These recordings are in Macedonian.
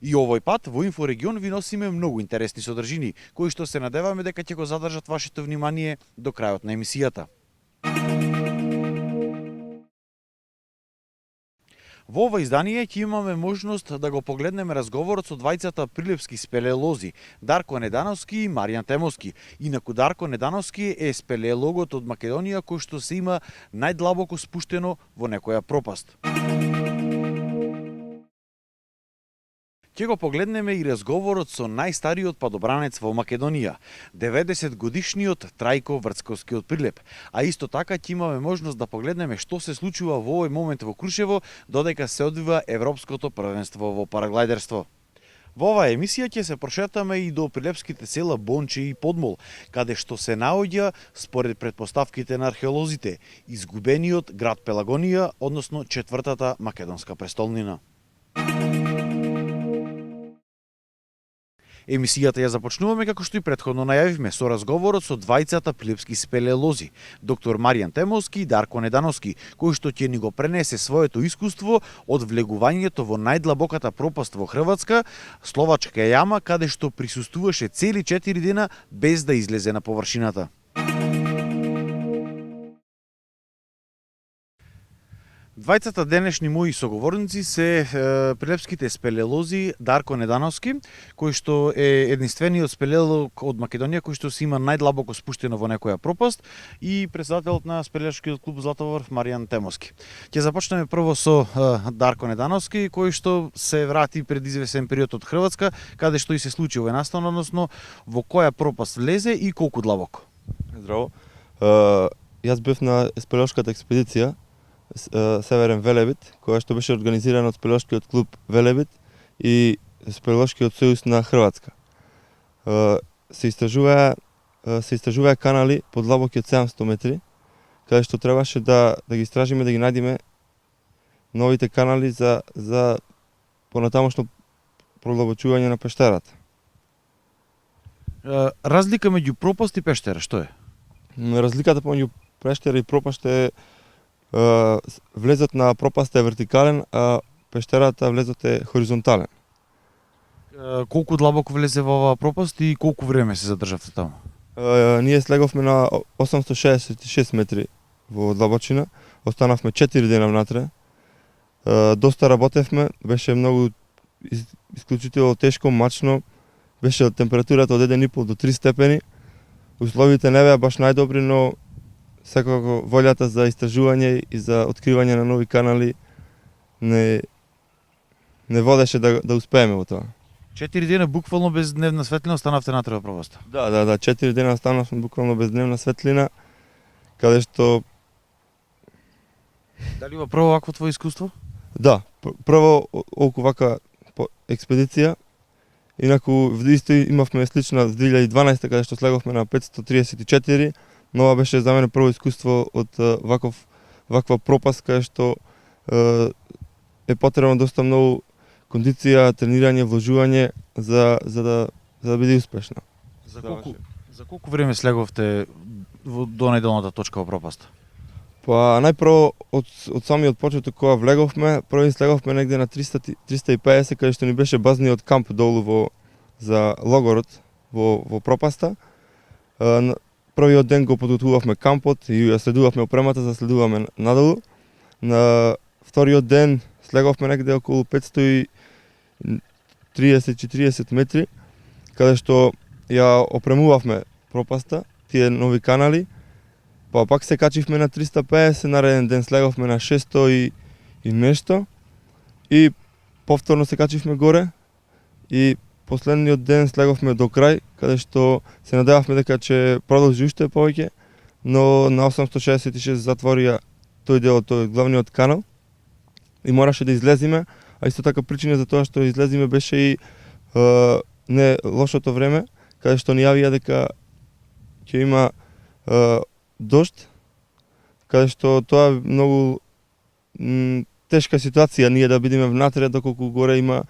И овој пат во Инфорегион ви носиме многу интересни содржини, кои што се надеваме дека ќе го задржат вашето внимание до крајот на емисијата. Во ова издание ќе имаме можност да го погледнеме разговорот со двајцата прилепски спелеолози, Дарко Недановски и Маријан Темовски. Инаку Дарко Недановски е спелеологот од Македонија кој што се има најдлабоко спуштено во некоја пропаст. Ќе го погледнеме и разговорот со најстариот падобранец во Македонија, 90-годишниот Трајко Врцковски од Прилеп. А исто така ќе имаме можност да погледнеме што се случува во овој момент во Крушево, додека се одвива Европското првенство во параглајдерство. Во оваа емисија ќе се прошетаме и до прилепските села Бонче и Подмол, каде што се наоѓа, според претпоставките на археолозите, изгубениот град Пелагонија, односно четвртата македонска престолнина. Емисијата ја започнуваме како што и претходно најавивме со разговорот со двајцата прилепски спелеолози, доктор Маријан Темовски и Дарко Недановски, кој што ќе ни го пренесе своето искуство од влегувањето во најдлабоката пропаст во Хрватска, Словачка јама, каде што присуствуваше цели 4 дена без да излезе на површината. Двајцата денешни мои соговорници се прилепските спелеолози Дарко Недановски, кој што е единствениот спелеолог од Македонија кој што се има најдлабоко спуштено во некоја пропаст, и председателот на спелеолошкиот клуб Златовар Маријан Темовски. Ќе започнеме прво со Дарко Недановски, кој што се врати пред извесен период од Хрватска, каде што и се случи овој настан, односно во која пропаст влезе и колку длабоко. Здраво. Јас бев на спелеолошката експедиција Северен Велебит, која што беше организирана од спелеолошкиот клуб Велебит и спелеолошкиот сојуз на Хрватска. Се истражуваа канали подлабоки од 700 метри, каде што требаше да ги истражиме, да ги најдеме новите канали за понатамошно продлабочување на пештерата. Разлика меѓу пропаст и пештера што е? Разликата помеѓу пештера и пропаст е влезот на пропаста е вертикален, а пештерата влезот е хоризонтален. Колку длабоко влезе во оваа пропаст и колку време се задржавте таму? Ние слеговме на 866 метри во длабочина, останавме 4 дена внатре. Доста работевме, беше многу исклучително тешко, мачно, беше температурата од 1,5 до 3 степени. Условите не беа баш најдобри, но секако волјата за истражување и за откривање на нови канали не водеше да успееме во тоа. 4 дена буквално без дневна светлина останавте натре во пропаста? Да, 4 дена останавме буквално без дневна светлина, каде што... Дали во прво вакво твое искуство? Да, прво околку вака експедиција. Инаку исто имавме слична в 2012 каде што слеговме на 534, но ова беше за мене прво искуство од ваква пропаст каде што е потребно доста многу кондиција, тренирање, вложување за да биде успешно. За колку време слеговте до најдолната точка во пропаста? Па најпрво од самиот почеток кога влеговме, прво слеговме негде на 350 каде што ни беше базниот камп долу за логорот во пропаста. Првиот ден го подготвувавме кампот и ја следувавме опремата за следуваме надолу. На вториот ден слеговме негде околу 530-40 метри, каде што ја опремувавме пропаста, тие нови канали. Па пак се качивме на 350, нареден ден слеговме на 600 и нешто. И повторно се качивме горе и последниот ден слеговме до крај, каде што се надевавме дека ќе продолжи уште повеќе, но на 866 затворија тој дел од тој главниот канал и мораше да излезиме, а исто така причина за тоа што излезиме беше и не лошото време, каде што ни јавија дека ќе има дожд, каде што тоа е многу тешка ситуација ние да бидеме внатре доколку горе има,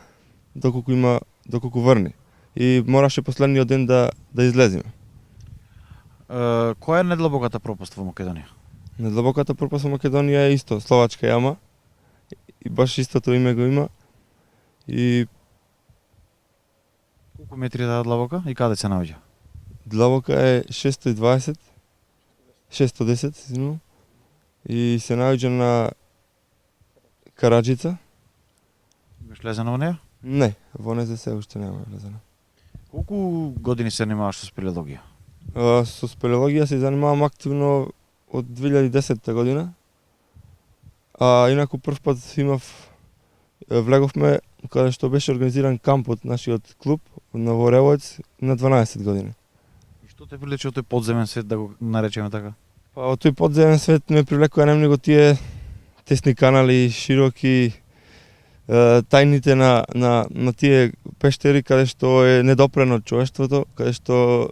доколку врни. И мораше последниот ден да излеземе. Која е најдлабоката пропаст во Македонија? Најдлабоката пропаст во Македонија е исто Словачка јама. И баш истото име го има. И Колку метри е таа длабока и каде се наоѓа? Длабока е 620, 610, извинувам, и се наоѓа на Караджица. Имаш лезено во неја? Не, во незе се уште нема влезено. Колку години се занимаваш со спелеологија? Со спелеологија се занимавам активно од 2010 година. А инаку прв пат влеговме каде што беше организиран камп од нашиот клуб на Воревоец на 12 години. И што те привлече од тој подземен свет, да го наречеме така? Па од тој подземен свет ме привлекува најмногу тие тесни канали, широки, тајните на тие пештери каде што е недопрено од човештвото, каде што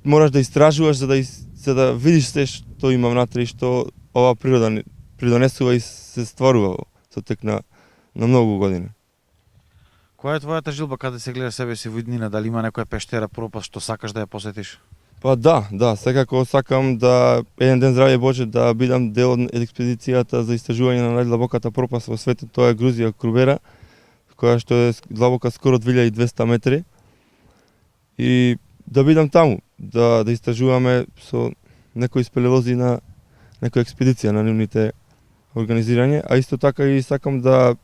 мораш да истражуваш за да видиш се што има внатре и што ова природа придонесува и се стварува со тек на многу години. Која е твојата жилба каде се гледаш себе си во иднина? Дали има некоја пештера, пропаст што сакаш да ја посетиш? Па да, секако сакам да еден ден здравје Боже да бидам дел од експедицијата за истражување на најдлабоката пропаст во светот, тоа е Грузија Крубера, која што е длабока скоро 2200 метри. И да бидам таму, да истражуваме со некои спелеолози на некоја експедиција на нивните организирање, а исто така и сакам да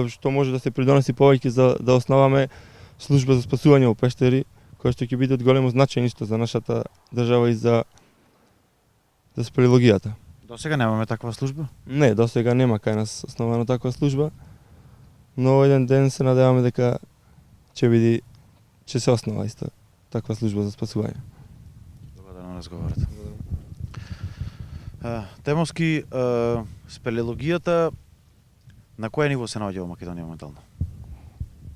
што може да се придонеси повеќе за да основаме служба за спасување во пештери, која што ќе биде од големо значај исто за нашата држава и за спелеологијата. До сега немаме таква служба? Не, до сега нема кај нас основана таква служба, но еден ден се надеваме дека ќе се основа исто таква служба за спасување. Благодарам на разговорот. Темовски, спелеологијата на кој ниво се наоѓа во Македонија моментално?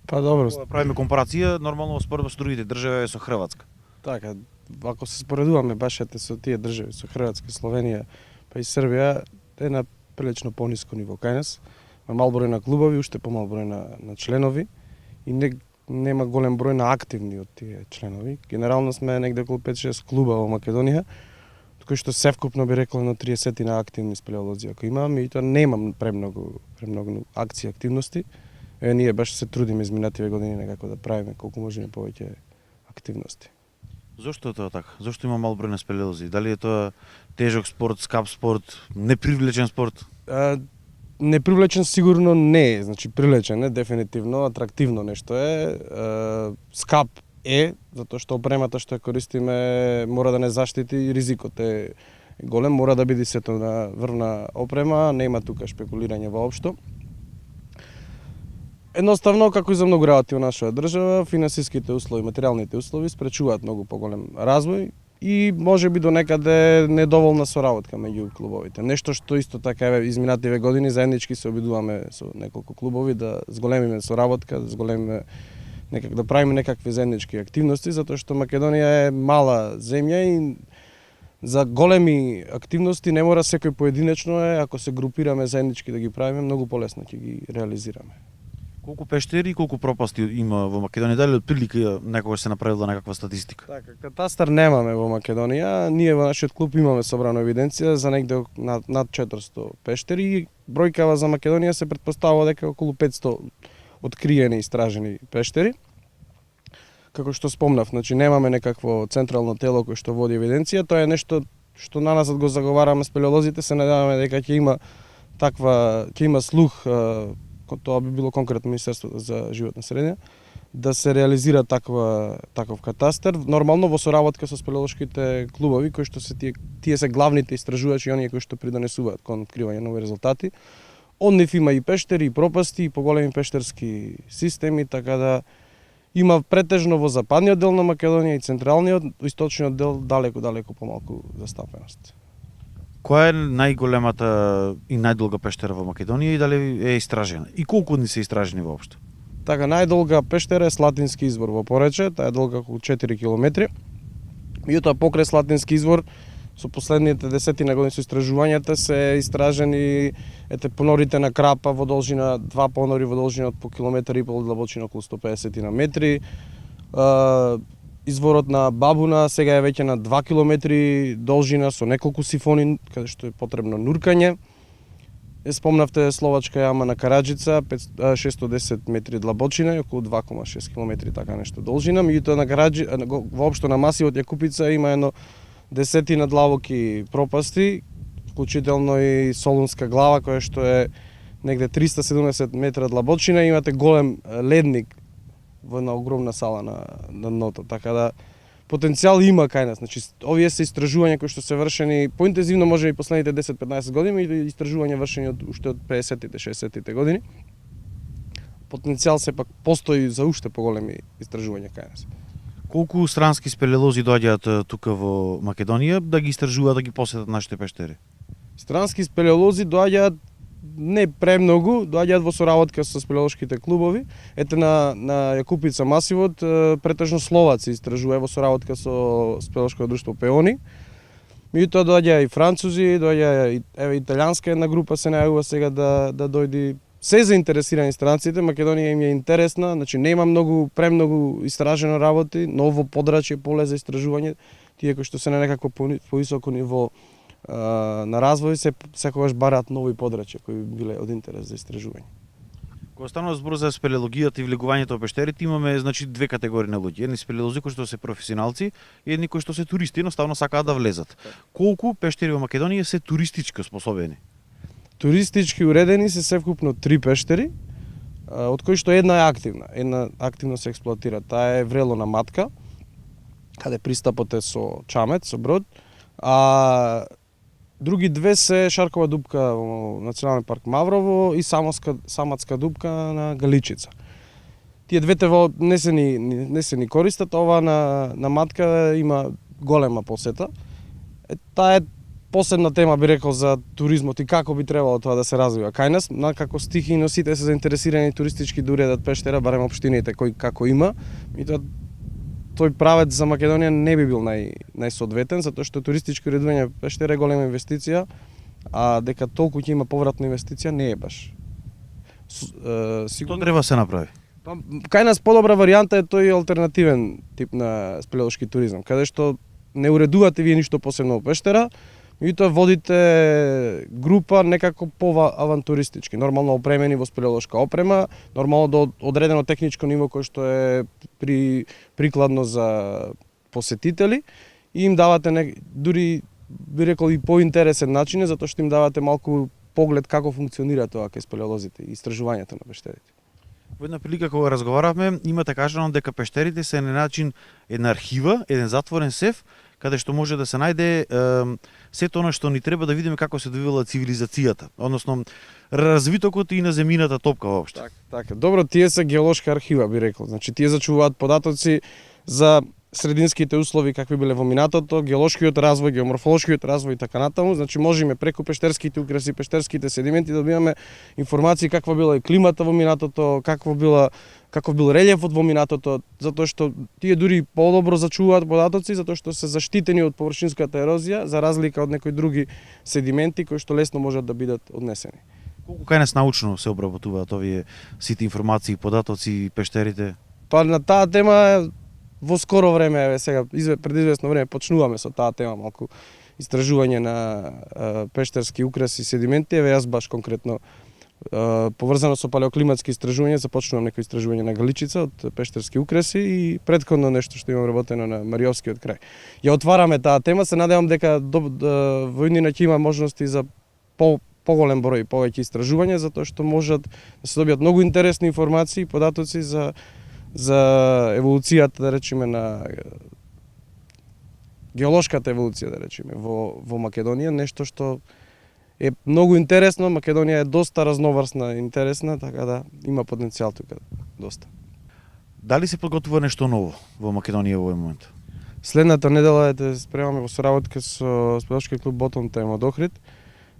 Па добро, Кога правиме компарација, нормално во споредба со другите држави со Хрватска. така, ако се споредуваме башете со тие држави, со Хрватска, Словенија, па и Србија, е на прилично пониско ниво кај нас. Има мал број на клубови, уште помал број на членови и нема голем број на активни од тие членови. Генерално сме негде околу 5-6 клуба во Македонија, кои што севкупно би рекол на 30 на активни спелеолози ако имаме, и тоа немам премногу акции, активности. Ние баш се трудиме изминативе години некако да правиме колку можеме повеќе активности. Зошто е тоа така? Зошто има мал број на спелеолози? Дали е тоа тежок спорт, скап спорт, непривлечен спорт? Непривлечен сигурно не е, значи привлечен е, дефинитивно, атрактивно нешто е. Скап е, затоа што опремата што ја користиме мора да не заштити, ризикот е голем, мора да биде сето на врвна опрема, нема тука шпекулирање воопшто. Едноставно, како и за многу работи во нашата држава, финансиските услови, материјалните услови спречуваат многу поголем развој и може би до некаде недоволна соработка меѓу клубовите. Нешто што исто така еве изминативе години заеднички се обидуваме со неколку клубови да зголемиме соработка, да правиме некакви заеднички активности, затоа што Македонија е мала земја и за големи активности не мора секој поединечно е, ако се групираме заеднички да ги правиме, многу полесно ќе ги реализираме. Колку пештери и колку пропасти има во Македонија? Дали отприлика некогаш се направила некаква статистика? Така, катастар немаме во Македонија. Ние во нашиот клуб имаме собрана евиденција за негде над 400 пештери и бројкава за Македонија се претпоставува дека околу 500 откриени истражени пештери. Како што спомнав, значи немаме некакво централно тело кој што води евиденција, тоа е нешто што на нас го заговараме спелеолозите, се надеваме дека ќе има слух, тоа би било конкретно Министерството за животна средина, да се реализира таков катастар, нормално во соработка со спелеолошките клубови, кои што се тие се главните истражувачи и оние кои што придонесуваат кон откривање нови резултати. Од нив има и пештери, и пропасти, и поголеми пештерски системи, така да има претежно во западниот дел на Македонија и централниот, источниот дел далеку помалку застапеност. Која е најголемата и најдолга пештера во Македонија и дали е истражена? И колку ни се истражени воопшто? Така, најдолга пештера е Слатински извор во Порече, таа е долга околу 4 километри. Меѓутоа покрај Слатински извор со последните десетина години со истражувањата се истражени понорите на Крапа во должина, два понори во должина од по километар и пол, длабочина околу 150 на метри. Изворот на Бабуна сега е веќе на 2 километри должина со неколку сифони, каде што е потребно нуркање. Спомнавте Словачка јама на Караџица, 610 метри длабочина и околу 2,6 км така нешто должина. Меѓутоа на воопшто на масивот Јакупица има едно десетина длабоки пропасти, вклучително и Солунска глава која што е негде 370 метра длабочина, имате голем ледник во една огромна сала на дното, така да потенцијал има кај нас. Значи, овие се истражувања кои што се вршени поинтензивно може и последните 10-15 години, и истражувања вршени уште од 50-тите, 60-тите години. Потенцијал сепак постои за уште поголеми истражувања кај нас. Колку странски спелеолози доаѓаат тука во Македонија да ги истражуваат, да ги посетат нашите пештери? Странски спелеолози доаѓаат не премногу, доаѓаат во соработка со спелеолошките клубови. Ете на Јакупица масивот претежно словаци истражуваат во соработка со спелеолошко друштво Пеони. Меѓутоа доаѓа и французи, доаѓа и италијанска една група се најавува сега да дојди. Се заинтересирани странците, Македонија им е интересна, значи нема премногу истражено работи, ново подрачје, поле за истражување, тие кои што се на некако повисоко ниво на развој се секогаш бараат нови подрачја кои биле од интерес за истражување. Кога станува збор за спелеологијата и влегувањето во пештерите, имаме значи две категории на луѓе. Едни спелеолози кои што се професионалци и едни кои што се туристи, едноставно сакаат да влезат. Колку пештери во Македонија се туристички способени? Туристички уредени се севкупно 3 пештери, од кои што една е активна. Една активно се експлоатира. Таа е Врело на Матка, каде пристапот е со чамет, со брод, а други две се Шаркова дупка во Национален парк Маврово и Саматска дупка на Галичица. Тие двете не се ни користат, ова на Матка има голема посета. Таа е посебна тема, би рекол, за туризмот и како би требало тоа да се развива кај нас. Како стихи носите се заинтересирани туристички да уредат пештера, барем општините кои како има. И тој правец за Македонија не би бил најсоодветен, затоа што туристички уредување пештера е голема инвестиција, а дека толку ќе има повратна инвестиција не е баш. Тоа треба се направи. Кај нас подобра варијанта е тој алтернативен тип на спелеолошки туризам, каде што не уредувате вие ништо посебно во пештера, меѓутоа водите група некако авантуристички, нормално опремени во спелеолошка опрема, нормално до одредено техничко ниво кој што е прикладно за посетители и им давате дури би рекол и поинтересен начин, затоа што им давате малку поглед како функционира тоа кај спелеолозите и истражувањето на пештерите. Во една прилика кога разговаравме, имате кажано дека пештерите се на начин една архива, еден затворен сеф, каде што може да се најде сето оно што ни треба да видиме како се довивала цивилизацијата, односно развитокот и на земјината топка воопшто. Така. Добро, тие се геолошка архива, би рекол. Значи тие зачуваат податоци за срединските услови какви биле во минатото, геолошкиот развој, геоморфолошкиот развој и така натаму. Значи можеме преку пештерските украси, пештерските седименти да добиваме информации каква била и климата во минатото, каков бил релјефот во минатото, затоа што тие дури подобро зачуваат податоци, затоа што се заштитени од површинската ерозија, за разлика од некои други седименти кои што лесно можат да бидат однесени. Колку кај нас научно се обработуваат овие сите информации, податоци и пештерите? Па на таа тема во скоро време, сега пред известно време почнуваме со таа тема, малку истражување на пештерски украси и седименти. Еве јас баш конкретно поврзано со палеоклиматски истражувања започнувам некои истражување на Галичица од пештерски украси и претходно нешто што имам работено на Мариовскиот крај. Ја отвараме таа тема, се надевам дека во иднина ќе има можности за поголем број повеќе истражувања, затоа што можат да се добијат многу интересни информации и податоци за еволуцијата, да речеме, на геолошката еволуција, да речеме, во Македонија, нешто што е многу интересно. Македонија е доста разноврсна и интересна, така да има потенцијал тука доста. Дали се подготвува нешто ново во Македонија во овој момент? Следната недела спремаме во соработка со спелеолошки клуб Ботон Тайм од Охрид,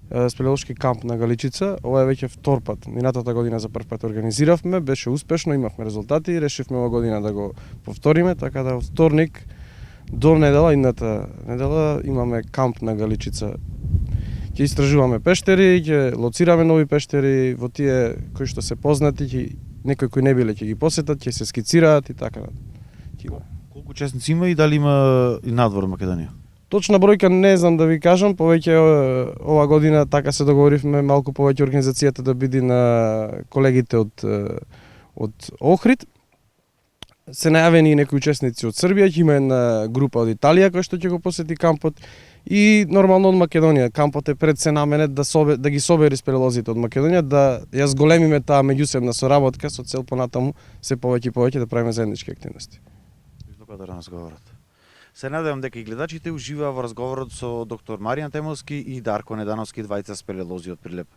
спелеолошки камп на Галичица. Ова е веќе втор пат. Минатата година за прв пат организиравме, беше успешно, имавме резултати и решивме ова година да го повториме, така да вторник до недела, идната недела имаме камп на Галичица. Ќе истражуваме пештери, ќе лоцираме нови пештери, во тие кои што се познати, некои кои не биле ќе ги посетат, ќе се скицираат и така. Колку учесници има и дали има и надвор од Македонија? Точна бројка не знам да ви кажам, повеќе ова година така се договоривме малку повеќе организацијата да биде на колегите од Охрид. Се најавени и некои учесници од Србија, ќе има една група од Италија која што ќе го посети кампот и нормално од Македонија. Кампот е пред се наменет да ги собери спелеолозите од Македонија, да ја зголемиме таа меѓусебна соработка со цел понатаму се повеќе и повеќе да правиме заеднички активности. Благодарам на разговорот. Се надевам дека и гледачите уживаа во разговорот со доктор Маријан Темовски и Дарко Недановски, двајца спелеолози од Прилеп.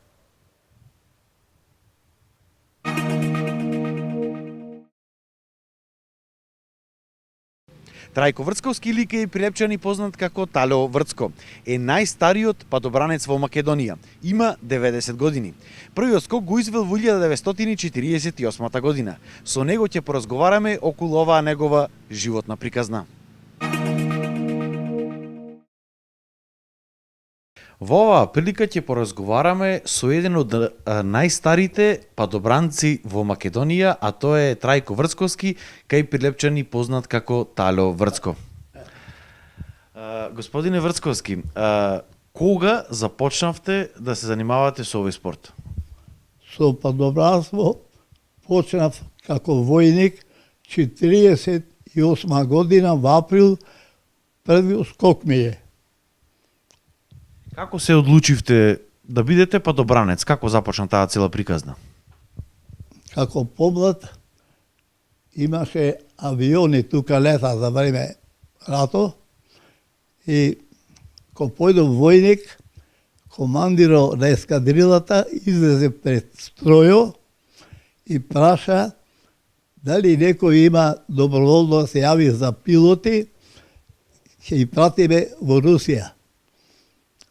Трајко Врцковски или и прилепчани познат како Талео Врцко е најстариот падобранец во Македонија. Има 90 години. Првиот скок го извел во 1948 година. Со него ќе поразговараме околу оваа негова животна приказна. Во оваа прилика ќе поразговараме со еден од најстарите падобранци во Македонија, а тоа е Трајко Врцковски, кај прилепчани познат како Талео Врцко. Господине Врцковски, кога започнавте да се занимавате со овој спорт? Со падобранство почнав како војник 48 година во април, првиот скок ми е. Како се одлучивте да бидете падобранец? Како започна таа цела приказна? Како помлад имаше авиони тука лета за време рато и кога појдов војник, командиро на ескадрилата излезе пред стројо и праша дали некој има доброволно да се јави за пилоти, ќе ги пратиме во Русија.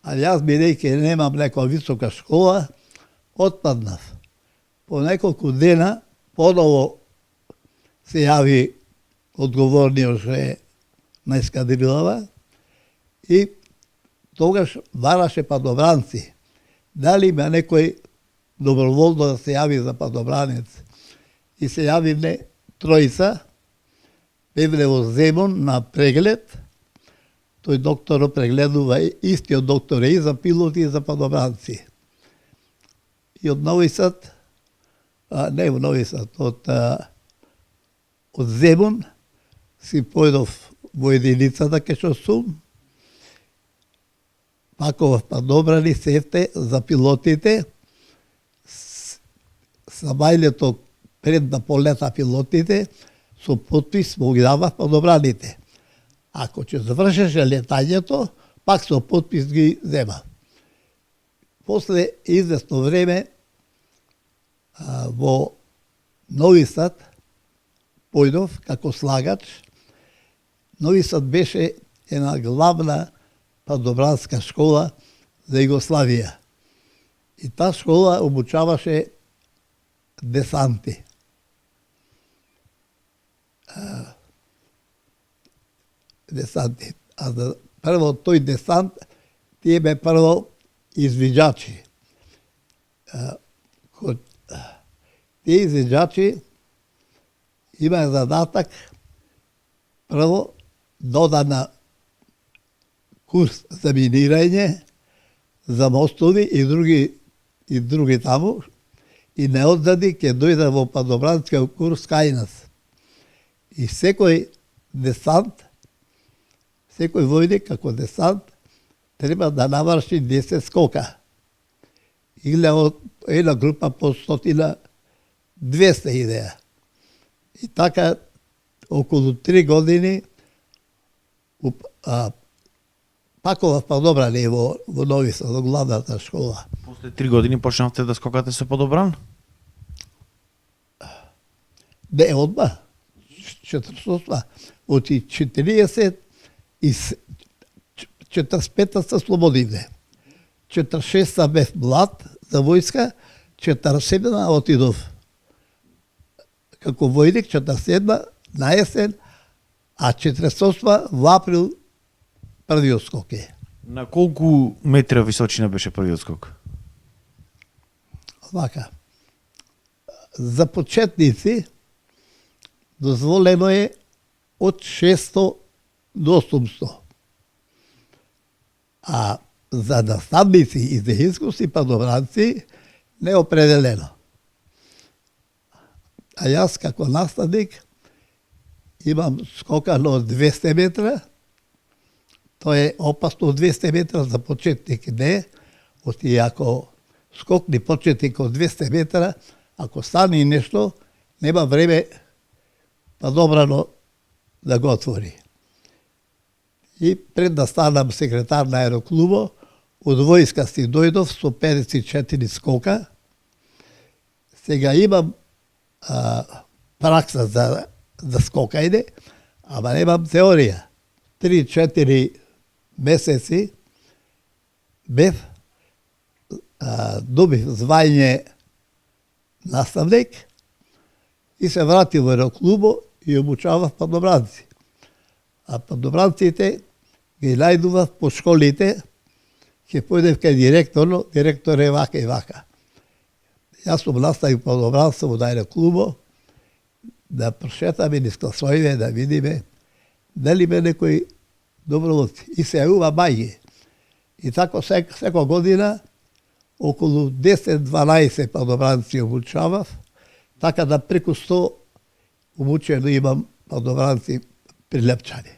А јас бидејќи немам некоја висока школа, отпаднав. По неколку дена поново се јави одговорниот ше на ескадрилава и тогаш бараше падобранци. Дали има некој доброволно да се јави за падобранец? И се јавивме тројца, бевме во Земун на преглед. Тој доктор прегледува, истиот доктор е и за пилоти и за падобранци. И од Нови Сад, не во Нови Сад, од Земун си појдов во единицата кај што сум, паков падобрани севте за пилотите, са мајлето пред да полета пилотите, со подпис му ги давав падобраните. Ако ќе завршеше летањето, пак со подпис ги зема. После известно време во Нови Сад појдов како слагач. Нови Сад беше една главна падобранска школа за Југославија. И таа школа обучаваше десанти. Десанти. А за прво тој десант тие бе прво извиđачи. Тие извиđачи има задатак прво додана курс за минирање, за мостови и други таму, и неоддади ќе дојде во падобрански курс кај нас. И секој десант, секој војник како десант треба да наврши 10 скока. Или една група по 100, 200 идеја. И така околу 3 години пакова падобрани во Нови Сад, во главната школа. После 3 години почнавте да скокате со падобран? Не, одма. 48. Оти 40 и 45 се слободивне. 46 бев млад за војска, 47 отидов како војник, 47 на есен, а 48 во април првиот скок е. На колку метра височина беше првиот скок? Вака. За почетници дозволено е од 600 до 800. А за наставници и за искусни падобранци неопределено. А јас како наставник имам скокано од 200 метра. Тоа е опасно 200 метра за почетник не. Оти ако скокни почетник од 200 метра, ако стане нешто, нема време падобрано да го отвори. И пред да станам секретар на аероклубо, од војска си дојдов со 54 скока. Сега имам пракса за скокање, ама немам теорија. 3-4 месеци бев, добив звање наставник и се вратив во аероклубо и обучавав падобранци. А падобранците ги најдував по школите, ќе појдев кај директор е вака и вака. Јас сум наставник падобранство во аероклубо, да прошетаме низ класовите, да видиме дали ме некој доброволци. И се јавува мајги. И тако секоја година околу 10-12 падобранци обучавав, така да преку 100 обучено имам падобранци прилепчани.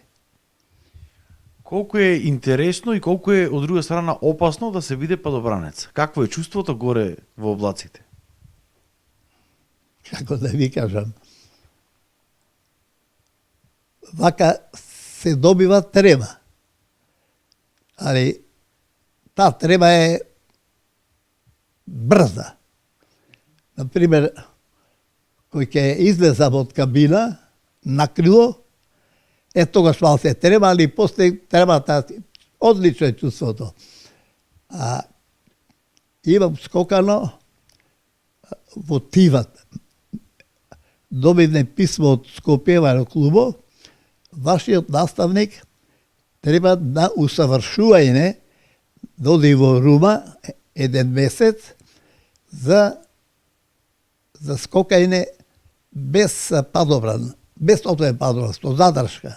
Колку е интересно и колку е од друга страна опасно да се биде падобранец? Какво е чувството горе во облаците? Како да ви кажам, вака се добива трема. Али таа трема е брза. Например, кој ќе излезам од кабина на крило, тогаш мал се трема, али после тремата одлично е чувството. Имам скокано во Тиват. Добивме писмо од Скопје во аероклубо, вашиот наставник треба да усавршување, да оди во Рума 1 месец за скокање без падобран, без отвен падобран, со задршка.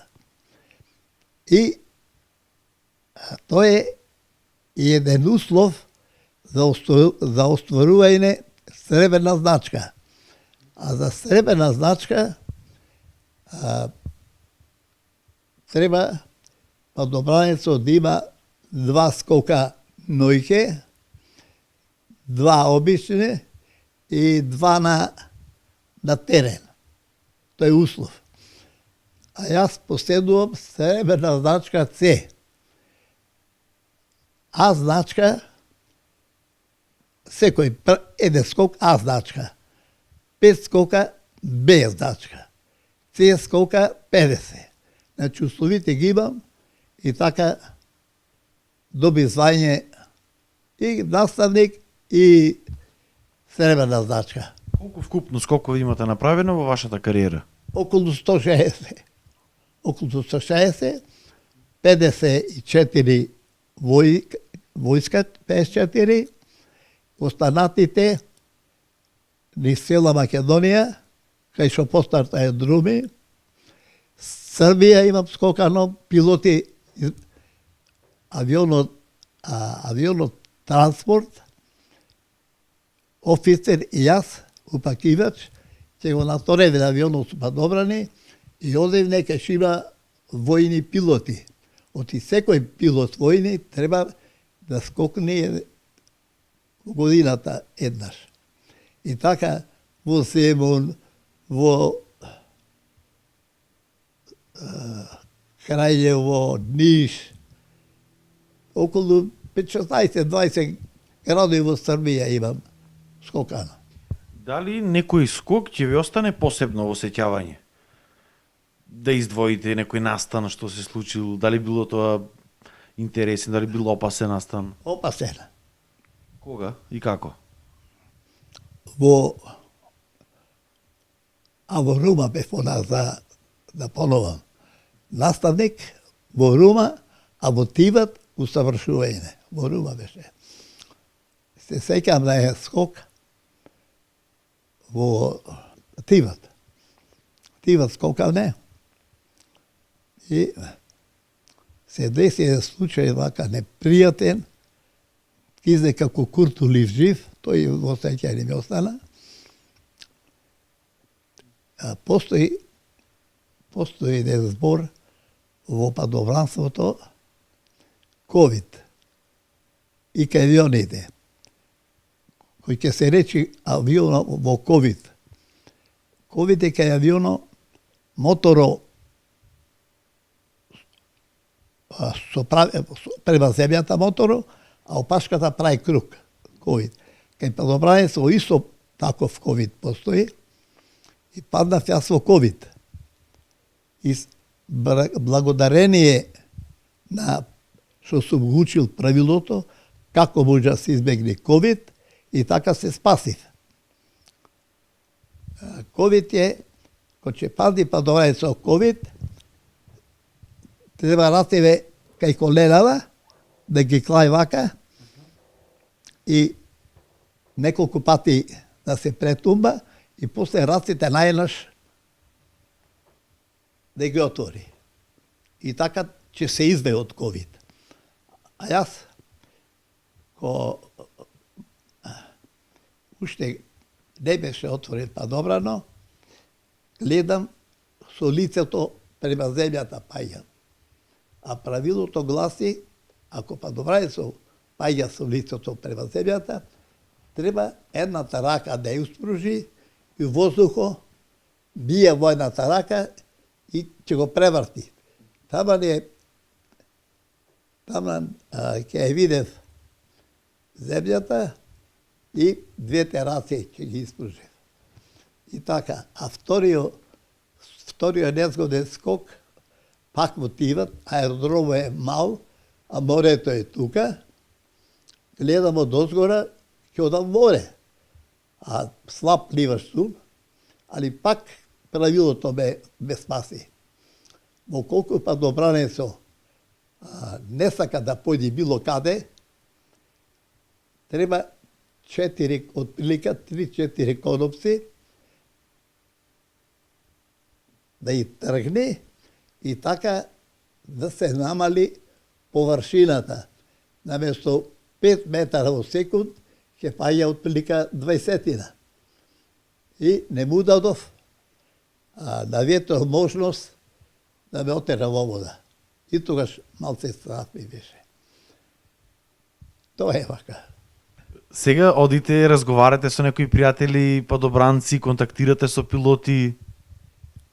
И тоа е еден услов за остварување сребрна значка. А за сребрна значка треба падобранецот да има 2 скока ноќе, 2 обични и 2 на терен. Тој е услов. А јас поседувам сребрна значка С. А значка, секој еден скок А значка. 5 скока Б значка. С скока 50. Значи условите ги имам и така доби звање и наставник и сребрна значка. Колку вкупно скокови имате направено во вашата кариера? Околу 160. Околу 160, 54 војска, 54, останатите низ цела Македонија, кај што постарта е друми. Србија имам скокано, пилоти авионот транспорт, офицер и јас, упакивач, ќе го натореви на авионот со падобрани и одевне кај што има војни пилоти. Оти секој пилот војни треба да скокне во годината еднаш. И така во Земун, во Крајево, Ниш, околу 15-20 градови во Србија имам скокано. Дали некој скок ќе ви остане посебно во сеќавање? Да издвоите некој настан што се случил, дали било тоа интересен, дали било опасен настан? Опасен. Кога и како? Во Рума бев да поновам. Наставник во Рума, а во Тиват усавршување. Во Рума беше. Се сеќам да е скок во Тиват. Тиват скокав не. И се деси еден случај вака непријатен, изде како Куртулив жив, тој во сеќање ми остана. Постои еден збор во падобранството, ковид и кај авионите, кој ќе се речи авионо во ковид. Ковид е кај авионо, моторо према земјата моторо, а опашката прави круг, ковид. Кај падобранец во исто таков ковид постои, и паднав јас во ковид. И благодарение на што сум учил правилото, како може да се избегне ковид, и така се спасив. Ковид е, кога ќе падне падобранец со ковид, треба ративе кај коленава, да ги клај вака, и неколку пати да се претумба, и после раците најнаш да ги отвори. И така ќе се изде од ковид. А јас, уште не беше отворен падобрано, гледам со лицето према земјата паѓам. А правилото гласи, ако падобранецов паѓа со лицето према земјата, треба едната рака да ја успружи и воздухо бие во едната рака и ќе го преврти. Таман ќе ја видев земјата и двете раце ќе ги испружив. И така, а вториот незгоден скок, пак во Тиват, аеродромот е мал, а морето е тука, гледам од озгора, ќе одам море. А слаб пливаш сум, али пак правилото ме спаси. Во колку падобранецо не сака да појде било каде, треба 3-4 конопци да и тргне и така да се намали површината. Наместо 5 метара во секунд, ќе паѓа отприлика 20. И не му дадов на ветров можност да ме отера во вода. И тогаш малце страх ми беше. Тоа е вака. Сега одите, разговарате со некои пријатели, падобранци, контактирате со пилоти?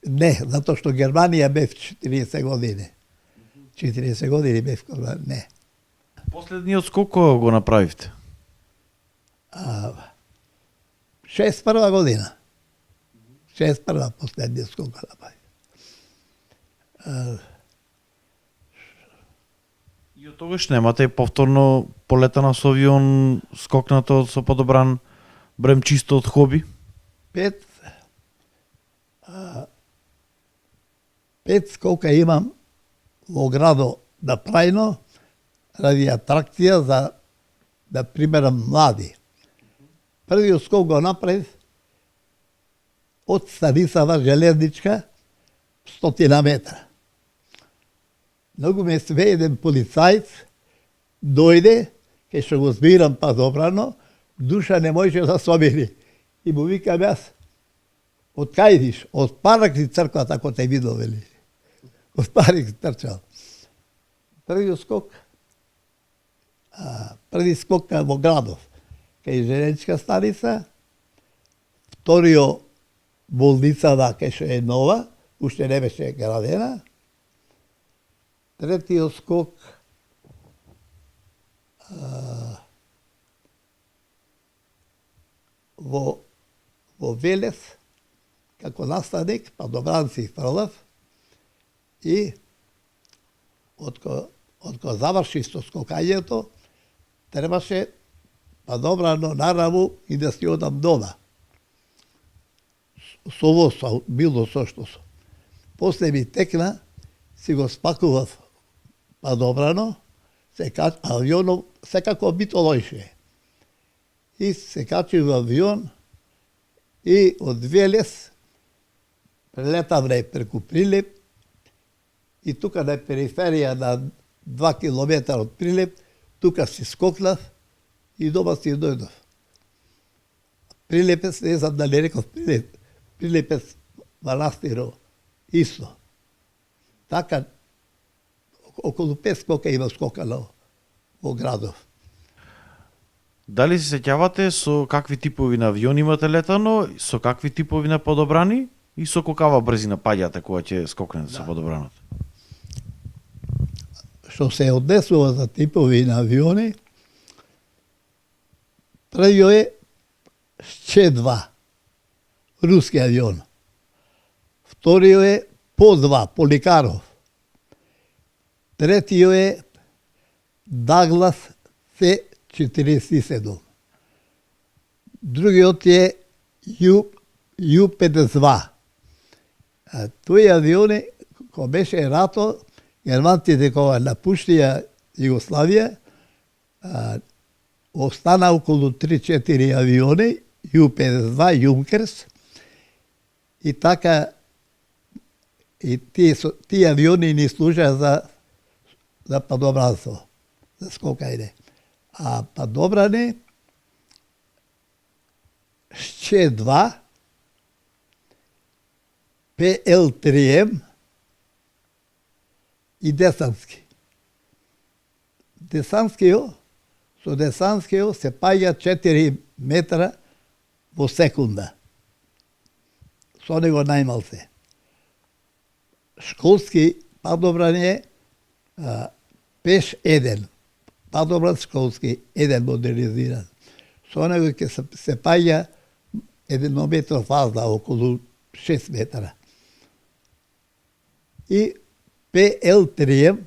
Не, затоа што Германија бев 40 години. 40 години бев кога не. Последниот скок кога го направивте? 61 година. 61 последниот скок го направив. И од тогаш немате повторно полетано со авион, скокнато со подобран брем чисто од хоби? 5 скока имам во градо да прајно, ради атракција за да примерам млади. Првиот скок го направив од станицава железничка 100 метра. Многу ме све еден полицајц дојде, ке што го збирам падобрано, душа не може да собери. И му викам јас, од кај идиш? Од Паракли црквата, ако те видел, вели. Од Паракли трчал. Први скок во градов, кај железничка станица, вторио болницава, кај што е нова, уште не беше градена, третиот скок во Велес, како наставник, падобранци фрлав, и откако заврши со скокањето, требаше падобрано нараву и да си одам дома. Со воз, било со што со. После ми текна, си го спакував падобрано, авионов секако битолојше. И се качи во авион и од Велес прелетавме преку Прилеп и тука на периферија на 2 километра од Прилеп, тука си скокнав и дома си дојдов. Прилепец, не знам дали реков Прилепец Манастиро, исто. Така, околу 5 скока има скокано во градов. Дали се сеќавате со какви типови на авиони имате летано, со какви типови на подобрани и со колкава брзина паѓате кога ќе скокнете со подобраното? Што се однесува за типови на авиони, првиот е Ч-2, руски авион. Вториот е По-2, Поликаров. Третиот е Даглас Ц-47. Другиот е Ю-52. Тои авиони, кога беше рато, германците кога напуштија Југославија, остана околу 3-4 авиони, Ю-52, Јункерс, и така и тие авиони ни служа за падобранство, за скокање. А падобране Ч-2, ПЛ-3М и десантски. Со десантскиот се паѓа 4 метра во секунда. Со него најмал се. Школски падобране Пеш-1. Падобран школски, 1 модернизиран. Со него ќе се паѓа 1 метров вазда, околу 6 метра. И ПЛ-3М,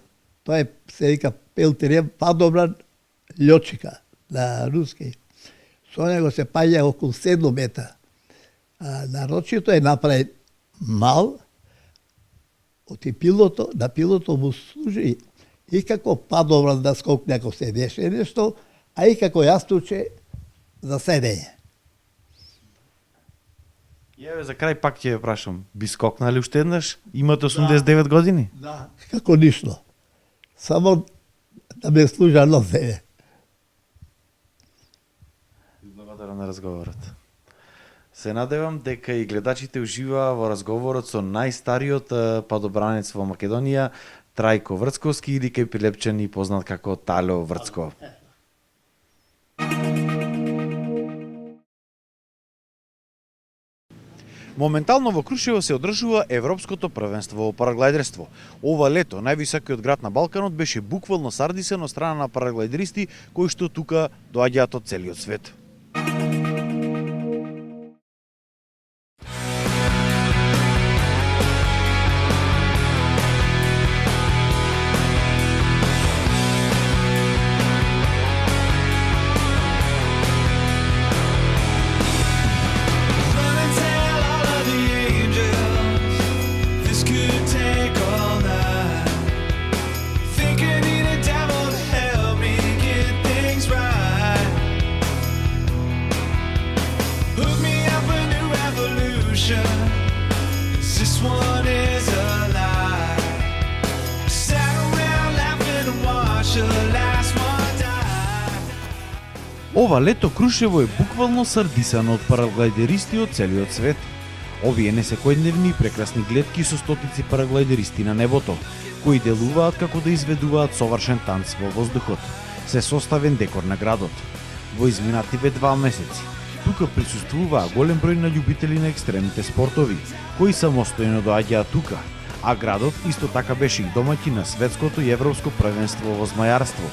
тоа е, се вика ПЛ-3М, падобран льотчика на руски. Со него се паѓа околу 7 метра. Нарочито е направен мал, на пилото му служи и како падобран да скокне ако се деше нешто, а и како јастуче за седење. Еве за крај пак ќе ве прашам, би скокнали уште еднаш? Имате 89 години? Да, како ништо. Само да ме служа на себе. Благодарам на разговорот. Се надевам дека и гледачите уживаа во разговорот со најстариот падобранец во Македонија, Трајко Врцковски, или кај прилепчани познат како Тало Врцко. Моментално во Крушево се одржува Европското првенство во параглајдерство. Ова лето највисокиот град на Балканот беше буквално сардисен од страна на параглајдеристи кои што тука доаѓаат од целиот свет. Ова лето Крушево е буквално сардисано од параглајдеристи од целиот свет. Овие не секојдневни и прекрасни гледки со стотици параглајдеристи на небото, кои делуваат како да изведуваат совршен танц во воздухот, се составен декор на градот. Во изминативе 2 месеци, тука присуствуваа голем број на љубители на екстремните спортови, кои самостојно доаѓаат тука, а градот исто така беше и домаќин на светското и европско првенство во змајарство.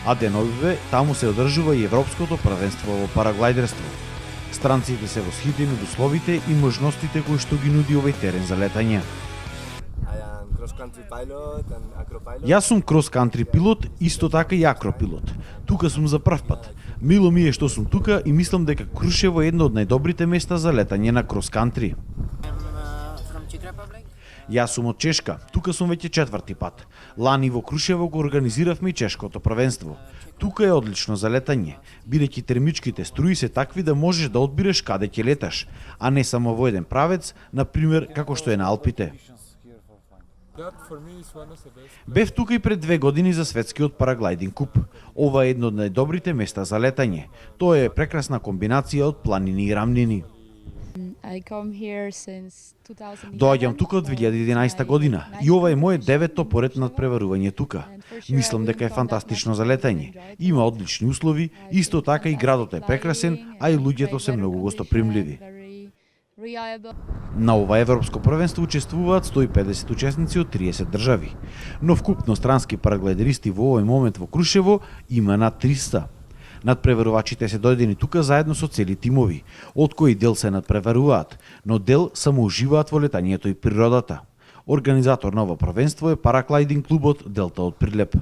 А деновиве таму се одржува и Европското првенство во параглајдерство. Странците се восхитени од условите и можностите кои што ги нуди овој терен за летање. Јас сум крос-кантри пилот, исто така и акропилот. Тука сум за прв пат. Мило ми е што сум тука и мислам дека Крушево е едно од најдобрите места за летање на крос-кантри. Јас сум од Чешка, тука сум веќе 4-ти пат. Лани во Крушево го организиравме и чешкото првенство. Тука е одлично за летање, бидејќи термичките струи се такви да можеш да одбираш каде ќе леташ, а не само во еден правец, на пример како што е на Алпите. Бев тука и пред 2 години за светскиот параглайдинг куп. Ова е едно од најдобрите места за летање. Тоа е прекрасна комбинација од планини и рамнини. Доаѓам тука од 2011 година и ова е мојот 9-то поред надпреварување тука. Мислам дека е фантастично за летање. Има одлични услови, исто така и градот е прекрасен, а и луѓето се многу гостопримливи. На ова европско првенство учествуваат 150 учесници од 30 држави, но вкупно странски параглайдеристи во овој момент во Крушево има над 300. Надпреварувачите се дојдени тука заедно со цели тимови, од кои дел се надпреваруваат, но дел само уживаат во летањето и природата. Организатор на ова првенство е параглайдинг клубот Делта од Прилеп.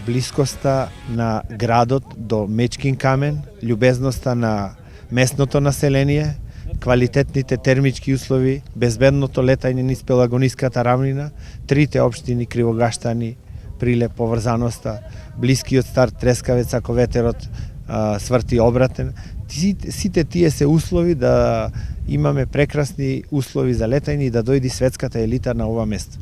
Блискоста на градот до Мечкин камен, љубезноста на местното население, квалитетните термички услови, безбедното летање низ Пелагониската рамнина, трите општини Кривогаштани, Прилеп, поврзаноста, блискиот старт Трескавец ако ветерот сврти обратен. Сите тие се услови да имаме прекрасни услови за летање и да дојди светската елита на ова место.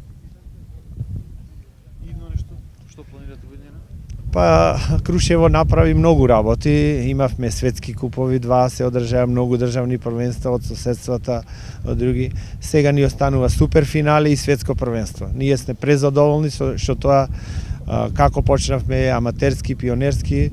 Па Крушево направи многу работи, имавме светски купови, 2 се одржаа многу државни првенства од соседствата, од други. Сега ни останува суперфинале и светско првенство. Ние сме презадоволни што тоа како почнавме аматерски, пионерски,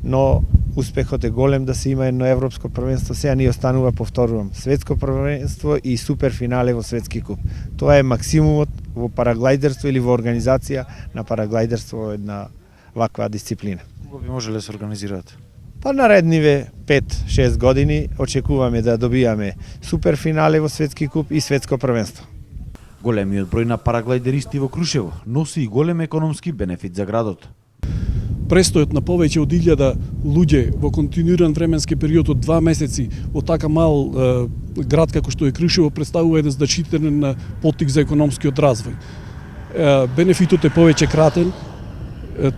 но успехот е голем да се има едно европско првенство. Сега ни останува, повторувам, светско првенство и суперфинале во светски куп. Тоа е максимумот во параглайдерство или во организација на параглайдерство во една ваква дисциплина. Кога би можеле да се организираат? Па наредниве 5-6 години очекуваме да добијаме суперфинале во светски куп и светско првенство. Големиот број на параглайдеристи во Крушево носи и голем економски бенефит за градот. Престојот на повеќе од 1000 луѓе во континуиран временски период од 2 месеци во така мал град како што е Крушево представува еден значителен поттик за економскиот развој. Бенефитот е повеќе кратен.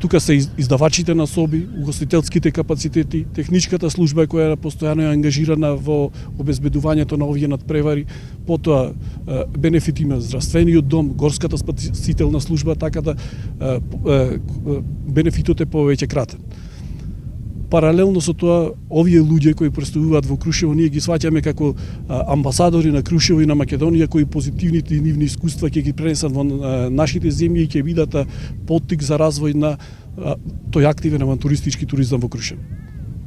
Тука се издавачите на соби, угостителските капацитети, техничката служба која постојано е ангажирана во обезбедувањето на овие надпревари, потоа бенефит има здравствениот дом, горската спасителна служба, така да бенефитот е повеќе кратен. Паралелно со тоа, овие луѓе кои представуваат во Крушево, ние ги сваќаме како амбасадори на Крушево и на Македонија, кои позитивните и нивни искуства ќе ги пренесат во нашите земји и ќе бидат поттик за развој на тој активен авантуристички туризам во Крушево.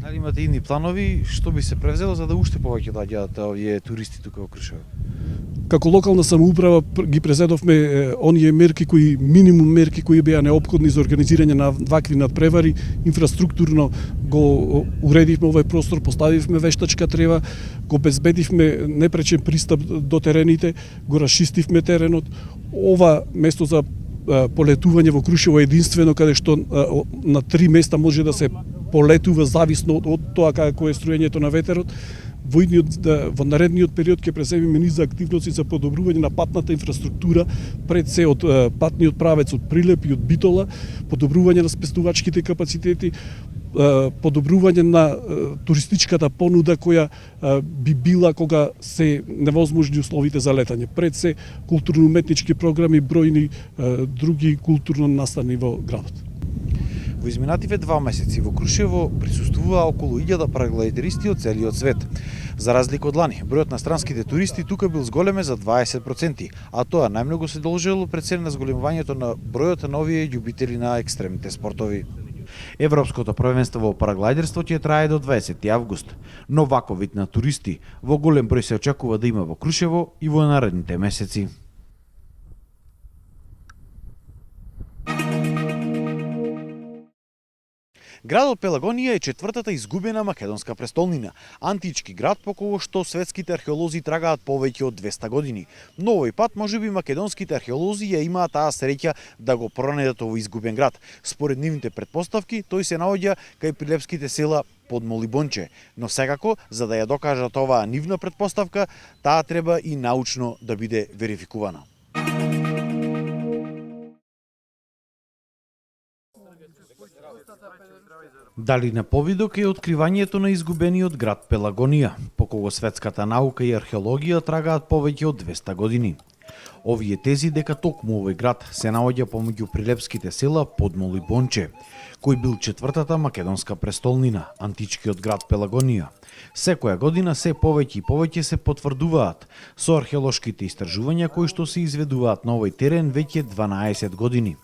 Дали имате идни планови што би се превзело за да уште повеќе доаѓаат овие туристи тука во Крушево? Како локална самоуправа ги презедовме оние мерки кои минимум мерки кои беа неопходни за организирање на вакви надпревари, инфраструктурно го уредивме овој простор, поставивме вештачка трева, го безбедивме непречен пристап до терените, го расчистивме теренот. Ова место за полетување во Крушево е единствено каде што на 3 места може да се полетува зависно од тоа како е струењето на ветерот. Во наредниот период ќе преземеме низ активности за подобрување на патната инфраструктура, пред се од патниот правец од Прилеп и од Битола, подобрување на спестувачките капацитети, подобрување на туристичката понуда која би била кога се невозможни условите за летање. Пред се културно-уметнички програми, бројни други културно настани во градот. Во изминативе 2 месеци во Крушево присуствуваа околу 1000 параглайдеристи од целиот свет. За разлика од лани, бројот на странските туристи тука бил зголеме за 20%, а тоа најмногу се должело пред се на зголемувањето на бројот на овие љубители на екстремните спортови. Европското првенство во параглайдерство ќе трае до 20 август, но ваков вид на туристи во голем број се очекува да има во Крушево и во наредните месеци. Градот Пелагонија е четвртата изгубена македонска престолнина, антички град по кој што светските археолози трагаат повеќе од 200 години. Но овој пат можеби македонските археолози ја имаат таа среќа да го пронајдат овој изгубен град. Според нивните претпоставки, тој се наоѓа кај прилепските села Подмол и Бонче, но секако за да ја докажат оваа нивна претпоставка, таа треба и научно да биде верификувана. Дали на повидок е откривањето на изгубениот град Пелагонија, по кого светската наука и археологија трагаат повеќе од 200 години. Овие тези дека токму овој град се наоѓа помеѓу прилепските села Подмол и Бонче, кој бил четвртата македонска престолнина, античкиот град Пелагонија. Секоја година се повеќе и повеќе се потврдуваат со археолошките истражувања кои што се изведуваат на овој терен веќе 12 години.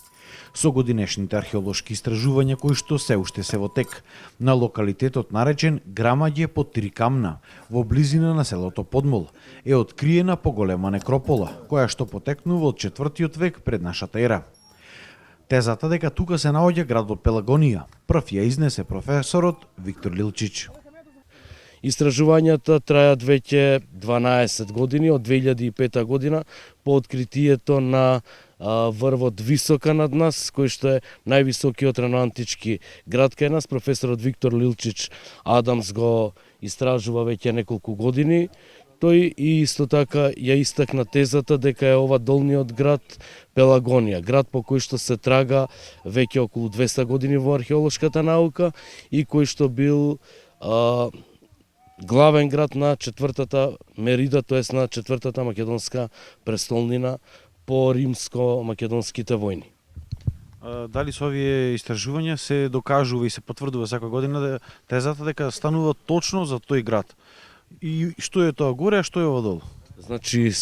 Со годинешните археолошки истражувања кои што се уште се во тек, на локалитетот наречен Грамаѓе под Трикамна, во близина на селото Подмол, е откриена поголема некропола, која што потекнува од 4 век пред нашата ера. Тезата дека тука се наоѓа градот Пелагонија, прв ја изнесе професорот Виктор Лилчич. Истражувањата трајат веќе 12 години, од 2005 година, по откритието на врвот висока над нас, кој што е највисокиот раноантички град кај нас. Професорот Виктор Лилчич Адамс го истражува веќе неколку години. Тој и исто така ја истакна тезата дека е ова долниот град Пелагонија, град по кој што се трага веќе околу 200 години во археолошката наука и кој што бил главен град на четвртата Мерида, тоест на четвртата македонска престолнина по римско-македонските војни. Дали со овие истражувања се докажува и се потврдува секоја година тезата дека станува точно за тој град? И што е тоа горе, а што е ова долу? Значи,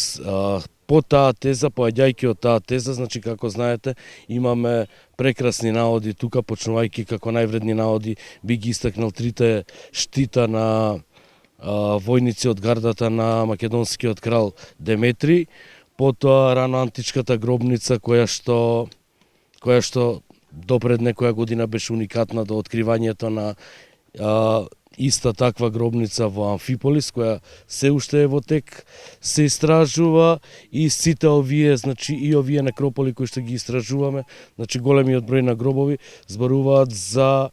по таа теза, поаѓајќи од таа теза, значи, како знаете, имаме прекрасни наоди тука, почнувајќи како највредни наоди, би ги истакнал трите штита на војници од гардата на македонскиот крал Деметри, потоа раноантичката гробница која што допред некоја година беше уникатна до откривањето на иста таква гробница во Амфиполис, која се уште е во тек, се истражува и сите овие, значи и овие некрополи кои што ги истражуваме, значи големиот број на гробови зборуваат за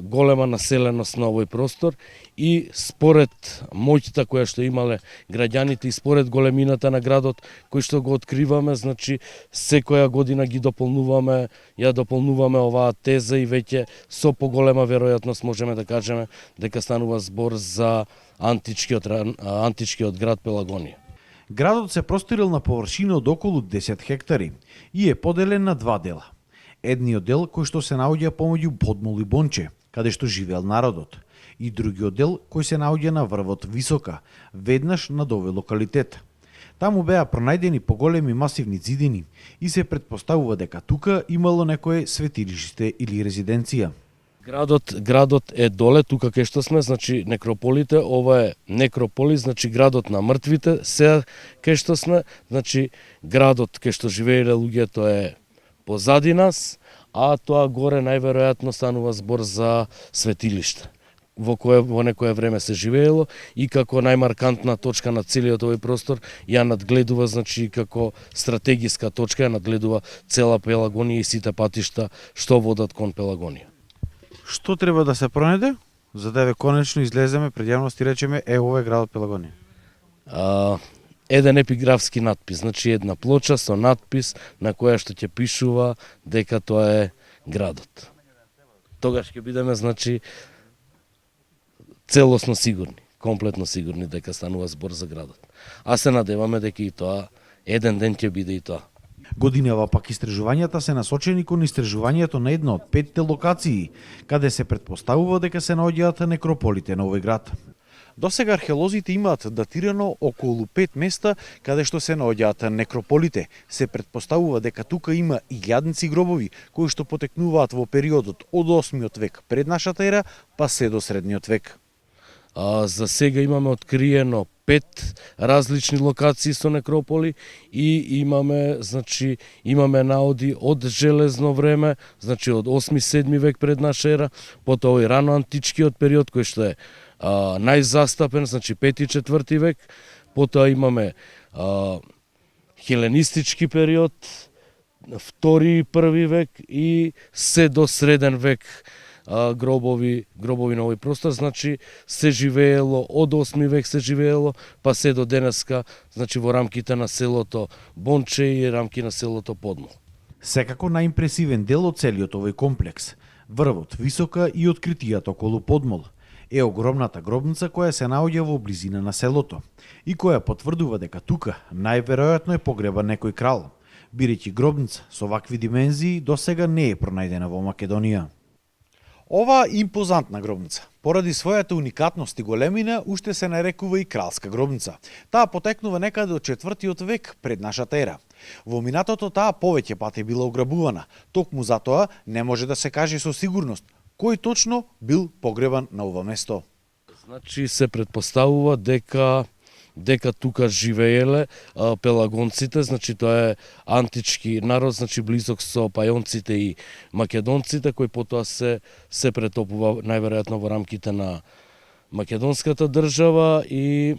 голема населеност на овој простор и според моќта која што имале граѓаните и според големината на градот кој што го откриваме, значи секоја година ги дополнуваме, ја дополнуваме оваа теза и веќе со поголема веројатност можеме да кажеме дека станува збор за античкиот град Пелагонија. Градот се простирил на површина од околу 10 хектари и е поделен на два дела. Едниот дел кој што се наоѓа помеѓу Подмол и Бонче, каде што живеел народот, и другиот дел кој се наоѓа на врвот Висока, веднаш над овој локалитет. Таму беа пронајдени поголеми масивни ѕидини и се претпоставува дека тука имало некое светилиште или резиденција. Градот е доле, тука кај што сме, значи некрополите, ова е некрополис, значи градот на мртвите, се кај што сме, значи градот кај што живееле луѓето е позади нас, а тоа горе најверојатно станува збор за светилиште, во некое време се живеело и како најмаркантна точка на целиот овој простор ја надгледува, значи како стратегиска точка ја надгледува цела Пелагонија и сите патишта што водат кон Пелагонија. Што треба да се пронајде за да ве конечно излеземе пред јавност и речеме ова е градот Пелагонија? Еден епиграфски надпис, значи една плоча со надпис на која што ќе пишува дека тоа е градот. Тогаш ќе бидеме, значи, целосно сигурни, комплетно сигурни дека станува збор за градот. А се надеваме дека и тоа, еден ден ќе биде и тоа. Годинава пак истражувањата се насочени кон истражувањето на една од 5 локации, каде се претпоставува дека се наоѓаат некрополите на овој град. Досега археолозите имаат датирано околу 5 места каде што се наоѓаат некрополите. Се претпоставува дека тука има илјадници гробови кои што потекнуваат во периодот од 8 век пред нашата ера па се до средниот век. За сега имаме откриено 5 различни локации со некрополи и имаме наоди од железно време, значи од 8-7 век пред наша ера, потоа овој рано античкиот период кој што е најзастапен, значи 5-4 век, потоа имаме хеленистички период, 2 и 1 век и се до среден век гробови на овој простор, значи се живеело од 8 век се живеело, па се до денеска, значи во рамките на селото Бонче и рамки на селото Подмол. Секако најимпресивен дел од целиот овој комплекс, врвот висока и откритијата околу Подмол, е огромната гробница која се наоѓа во близина на селото и која потврдува дека тука најверојатно е погребан некој крал, бидејќи гробница со вакви димензии досега не е пронајдена во Македонија. Ова импозантна гробница, поради својата уникатност и големина, уште се нарекува и кралска гробница. Таа потекнува некаде од 4 век пред нашата ера. Во минатото таа повеќе пати била ограбувана, токму затоа не може да се каже со сигурност кој точно бил погребан на ова место. Значи се претпоставува дека тука живееле пелагонците, значи тоа е антички народ, значи близок со пајонците и македонците, кои потоа се претопува најверојатно во рамките на македонската држава и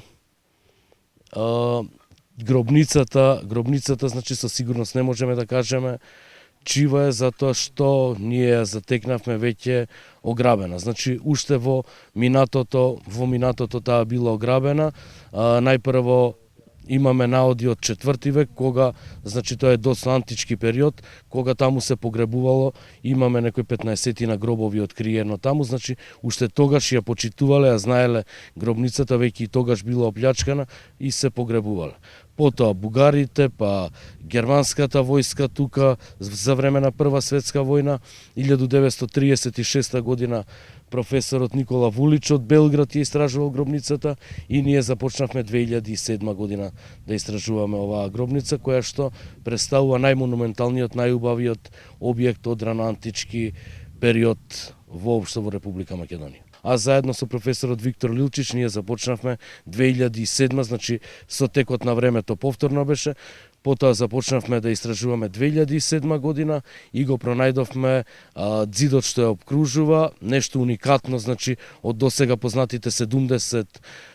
гробницата значи со сигурност не можеме да кажеме чива е, затоа што ние ја затекнавме веќе ограбена. Значи, уште во минатото таа била ограбена. Најпрво имаме наоди од 4 век, кога, значи тоа е доста антички период, кога таму се погребувало, имаме некои 15 гробови откриено таму, значи уште тогаш ја почитувале, ја знаеле гробницата, веќе и тогаш била оплячкана и се погребувале. Потоа бугарите, па германската војска тука за време на Прва светска војна, 1936 година професорот Никола Вулич од Белград ја истражувал гробницата и ние започнавме 2007 година да истражуваме оваа гробница, која што представува најмонументалниот, најубавиот објект од раноантички период воопшто во Република Македонија. А заедно со професорот Виктор Лилчич ние започнавме 2007, значи со текот на времето повторно беше, потоа започнавме да истражуваме 2007 година и го пронајдовме ѕидот што ја обкружува, нешто уникатно, значи од досега познатите 70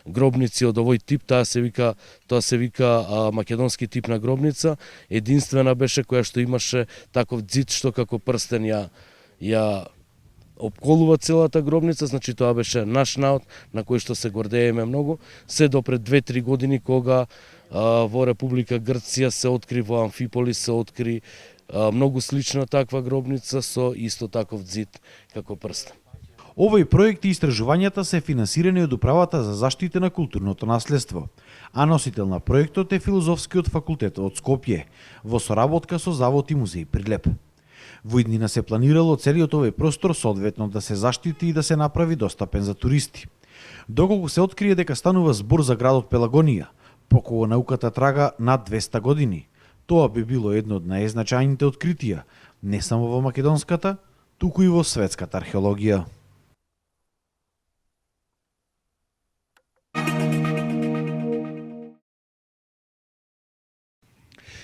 гробници од овој тип, тоа се вика македонски тип на гробница, единствена беше која што имаше таков ѕид што како прстен ја обколува целата гробница, значи тоа беше наш наод на кој што се гордееме многу, се до пред 2-3 години кога во Република Грција се откри во Амфиполис, се откри многу слична таква гробница со исто таков ѕид како прстен. Овој проект и истражувањата се финансирани од Управата за заштита на културното наследство, а носител на проектот е Филозофскиот факултет од Скопје, во соработка со Завод и музеј Прилеп. Во иднина се планирало целиот овој простор соодветно да се заштити и да се направи достапен за туристи. Доколку се открие дека станува збор за градот Пелагонија, по кого науката трага над 200 години, тоа би било едно од најзначајните откритија, не само во македонската, туку и во светската археологија.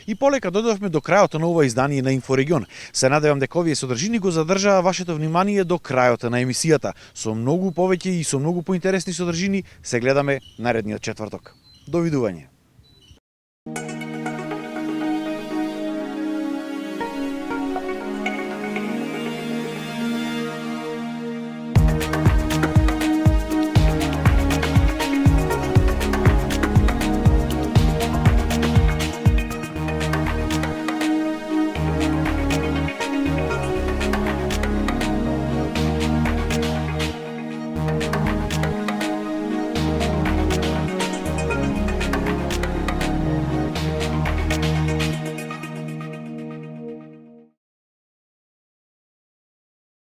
И полека дојдовме до крајот на ова издание на Инфорегион. Се надевам дека овие содржини го задржаа вашето внимание до крајот на емисијата. Со многу повеќе и со многу поинтересни содржини се гледаме наредниот четврток. Довидување.